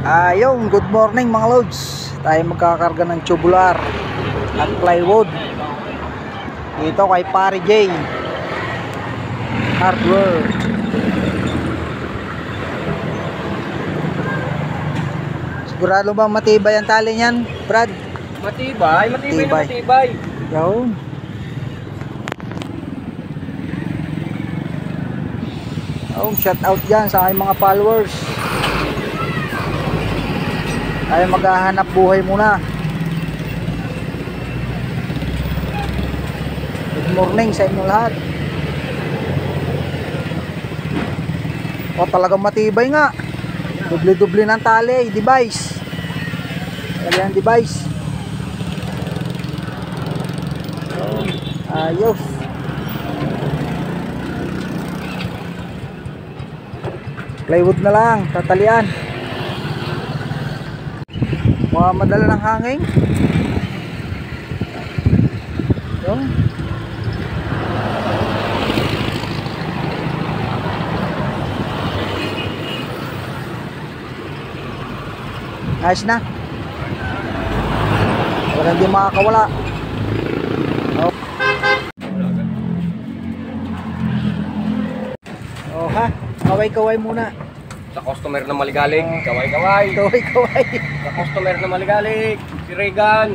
Ayun, good morning mga loads. Tayo magkakarga ng tubular at plywood dito kay Pare J Hardware. Sigurado ba matibay ang tali niyan, Brad? Matibay. Yun. Oh, shout out dyan sa aking mga followers. Tayo maghahanap buhay muna. Good morning sa inyo lahat. O, talagang matibay nga. Doble-doble ng tali, device. Talagang device. Ayos. Plywood na lang, tatalian. Mga madala ng hangin. Yun. Ayos na. Para hindi makakawala. Oh. Oh ha, kaway-kaway muna. Sa customer na maligalig, kaway-kaway. Kaway-kaway. Sa customer na maligalig, si Regan.